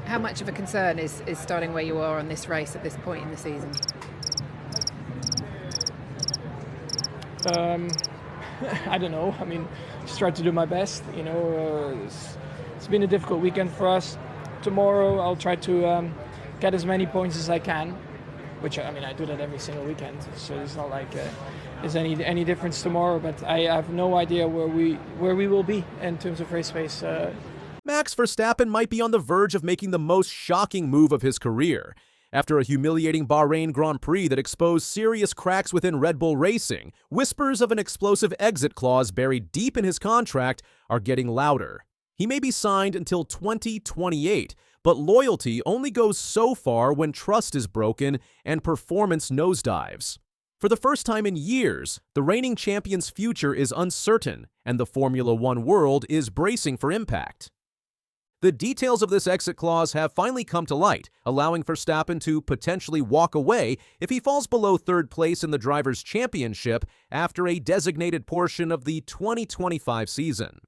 How much of a concern is starting where you are on this race at this point in the season? I don't know. I mean, just try to do my best. It's been a difficult weekend for us. Tomorrow I'll try to get as many points as I can, which I do that every single weekend. So it's not like there's any difference tomorrow. But I have no idea where we will be in terms of race pace. Max Verstappen might be on the verge of making the most shocking move of his career. After a humiliating Bahrain Grand Prix that exposed serious cracks within Red Bull Racing, whispers of an explosive exit clause buried deep in his contract are getting louder. He may be signed until 2028, but loyalty only goes so far when trust is broken and performance nosedives. For the first time in years, the reigning champion's future is uncertain, and the Formula One world is bracing for impact. The details of this exit clause have finally come to light, allowing Verstappen to potentially walk away if he falls below third place in the Drivers' Championship after a designated portion of the 2025 season.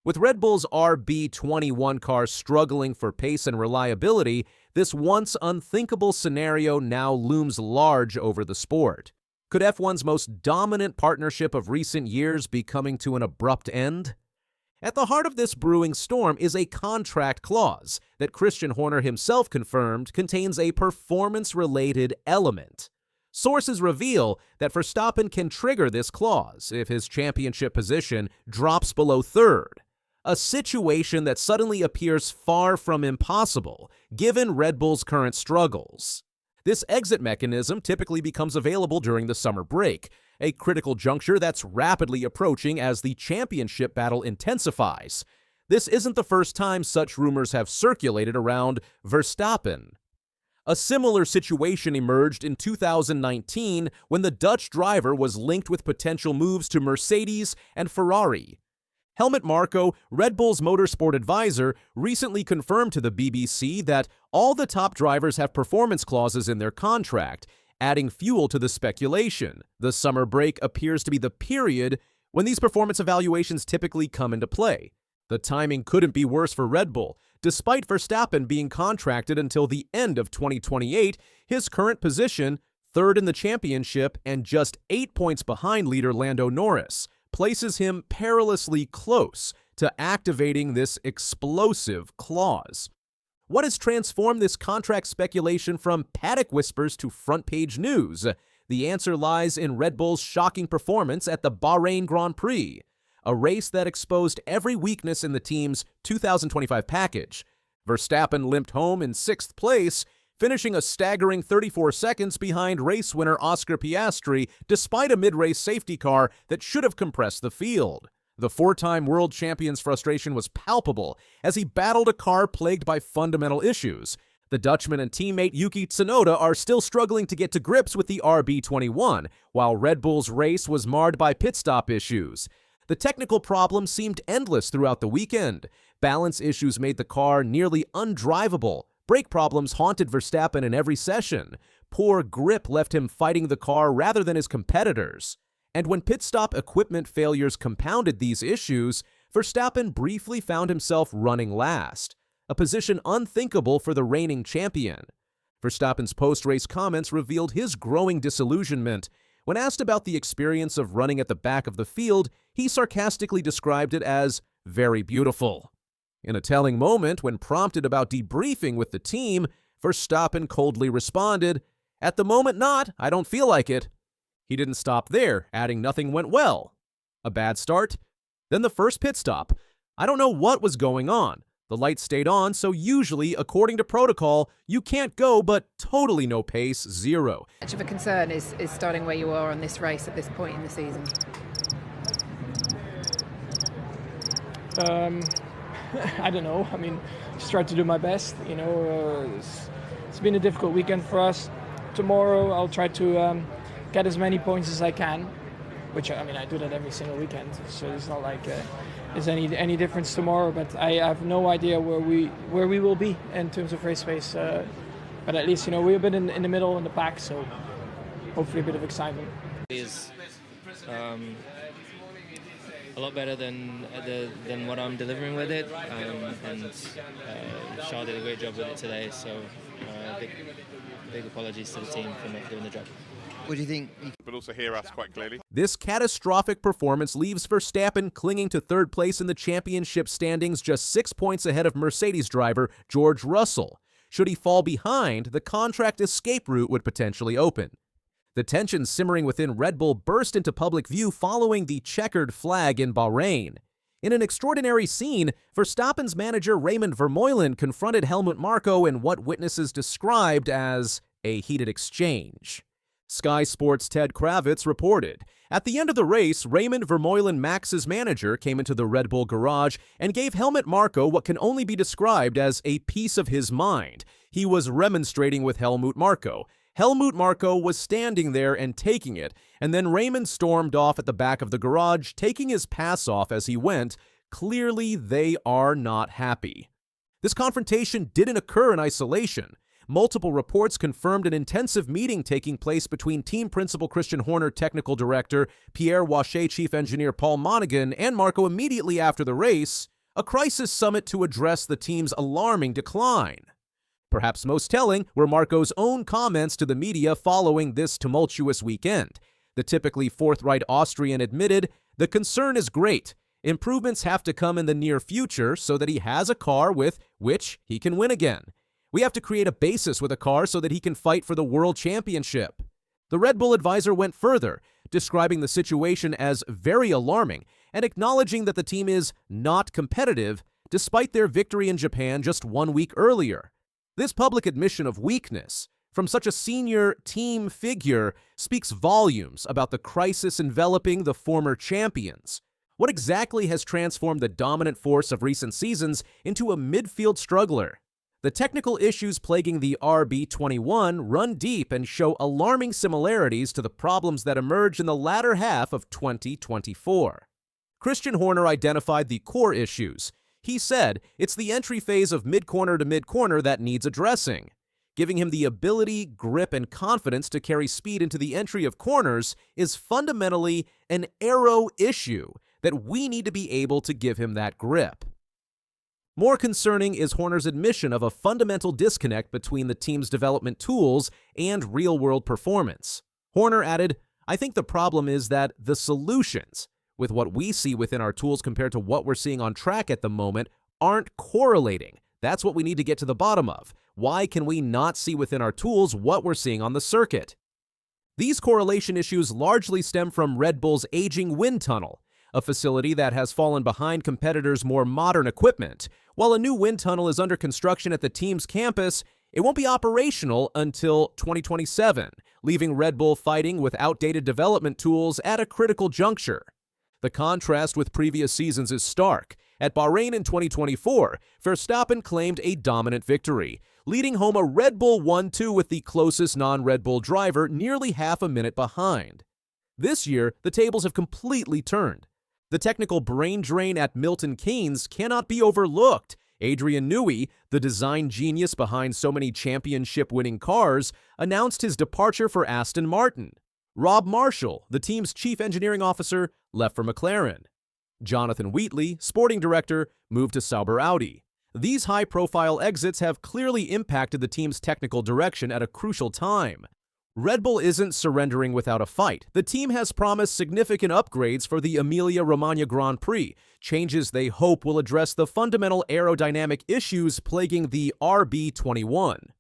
With Red Bull's RB21 car struggling for pace and reliability, this once unthinkable scenario now looms large over the sport. Could F1's most dominant partnership of recent years be coming to an abrupt end? At the heart of this brewing storm is a contract clause that Christian Horner himself confirmed contains a performance-related element. Sources reveal that Verstappen can trigger this clause if his championship position drops below third, a situation that suddenly appears far from impossible given Red Bull's current struggles. This exit mechanism typically becomes available during the summer break, a critical juncture that's rapidly approaching as the championship battle intensifies. This isn't the first time such rumors have circulated around Verstappen. A similar situation emerged in 2019 when the Dutch driver was linked with potential moves to Mercedes and Ferrari. Helmut Marko, Red Bull's motorsport advisor, recently confirmed to the BBC that all the top drivers have performance clauses in their contract, adding fuel to the speculation. The summer break appears to be the period when these performance evaluations typically come into play. The timing couldn't be worse for Red Bull. Despite Verstappen being contracted until the end of 2028, his current position, third in the championship and just 8 points behind leader Lando Norris, places him perilously close to activating this explosive clause. What has transformed this contract speculation from paddock whispers to front-page news? The answer lies in Red Bull's shocking performance at the Bahrain Grand Prix, a race that exposed every weakness in the team's 2025 package. Verstappen limped home in 6th place, finishing a staggering 34 seconds behind race winner Oscar Piastri despite a mid-race safety car that should have compressed the field. The four-time world champion's frustration was palpable as he battled a car plagued by fundamental issues. The Dutchman and teammate Yuki Tsunoda are still struggling to get to grips with the RB21, while Red Bull's race was marred by pit stop issues. The technical problems seemed endless throughout the weekend. Balance issues made the car nearly undrivable. Brake problems haunted Verstappen in every session. Poor grip left him fighting the car rather than his competitors. And when pit stop equipment failures compounded these issues, Verstappen briefly found himself running last, a position unthinkable for the reigning champion. Verstappen's post-race comments revealed his growing disillusionment. When asked about the experience of running at the back of the field, he sarcastically described it as very beautiful. In a telling moment, when prompted about debriefing with the team, Verstappen coldly responded, "At the moment not, I don't feel like it." He didn't stop there, adding nothing went well. A bad start? Then the first pit stop. I don't know what was going on. The lights stayed on, so usually, according to protocol, you can't go, but totally no pace, zero. How much of a concern is starting where you are on this race at this point in the season? I don't know. I mean, just try to do my best. It's been a difficult weekend for us. Tomorrow I'll try to get as many points as I can, which I do that every single weekend. So it's not like there's any difference tomorrow. But I have no idea where we will be in terms of race pace. But at least we're a bit in the middle in the pack, so hopefully a bit of excitement. a lot better than what I'm delivering with it, and Charles did a great job with it today. So big apologies to the team for not doing the job. What do you think? But also hear us quite clearly. This catastrophic performance leaves Verstappen clinging to third place in the championship standings, just 6 points ahead of Mercedes driver George Russell. Should he fall behind, the contract escape route would potentially open. The tensions simmering within Red Bull burst into public view following the checkered flag in Bahrain. In an extraordinary scene, Verstappen's manager Raymond Vermeulen confronted Helmut Marko in what witnesses described as a heated exchange. Sky Sports' Ted Kravitz reported, at the end of the race, Raymond Vermeulen, Max's manager, came into the Red Bull garage and gave Helmut Marko what can only be described as a piece of his mind. He was remonstrating with Helmut Marko. Helmut Marko was standing there and taking it, and then Raymond stormed off at the back of the garage, taking his pass off as he went. Clearly, they are not happy. This confrontation didn't occur in isolation. Multiple reports confirmed an intensive meeting taking place between team principal Christian Horner, technical director Pierre Wache, chief engineer Paul Monaghan, and Marko immediately after the race, a crisis summit to address the team's alarming decline. Perhaps most telling were Marko's own comments to the media following this tumultuous weekend. The typically forthright Austrian admitted, "The concern is great. Improvements have to come in the near future so that he has a car with which he can win again. We have to create a basis with a car so that he can fight for the world championship." The Red Bull advisor went further, describing the situation as very alarming and acknowledging that the team is not competitive despite their victory in Japan just 1 week earlier. This public admission of weakness from such a senior team figure speaks volumes about the crisis enveloping the former champions. What exactly has transformed the dominant force of recent seasons into a midfield struggler? The technical issues plaguing the RB21 run deep and show alarming similarities to the problems that emerged in the latter half of 2024. Christian Horner identified the core issues. He said it's the entry phase of mid-corner to mid-corner that needs addressing. Giving him the ability, grip, and confidence to carry speed into the entry of corners is fundamentally an aero issue that we need to be able to give him that grip. More concerning is Horner's admission of a fundamental disconnect between the team's development tools and real-world performance. Horner added, "I think the problem is that the solutions, with what we see within our tools compared to what we're seeing on track at the moment, aren't correlating. That's what we need to get to the bottom of. Why can we not see within our tools what we're seeing on the circuit?" These correlation issues largely stem from Red Bull's aging wind tunnel, a facility that has fallen behind competitors' more modern equipment. While a new wind tunnel is under construction at the team's campus, it won't be operational until 2027, leaving Red Bull fighting with outdated development tools at a critical juncture. The contrast with previous seasons is stark. At Bahrain in 2024, Verstappen claimed a dominant victory, leading home a Red Bull 1-2 with the closest non-Red Bull driver nearly half a minute behind. This year, the tables have completely turned. The technical brain drain at Milton Keynes cannot be overlooked. Adrian Newey, the design genius behind so many championship-winning cars, announced his departure for Aston Martin. Rob Marshall, the team's chief engineering officer, left for McLaren. Jonathan Wheatley, sporting director, moved to Sauber Audi. These high-profile exits have clearly impacted the team's technical direction at a crucial time. Red Bull isn't surrendering without a fight. The team has promised significant upgrades for the Emilia-Romagna Grand Prix, changes they hope will address the fundamental aerodynamic issues plaguing the RB21.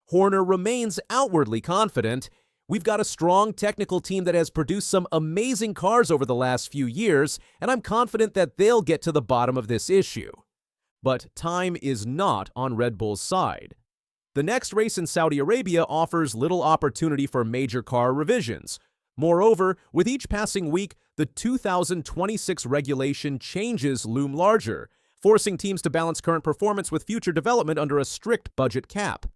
Horner remains outwardly confident. "We've got a strong technical team that has produced some amazing cars over the last few years, and I'm confident that they'll get to the bottom of this issue." But time is not on Red Bull's side. The next race in Saudi Arabia offers little opportunity for major car revisions. Moreover, with each passing week, the 2026 regulation changes loom larger, forcing teams to balance current performance with future development under a strict budget cap.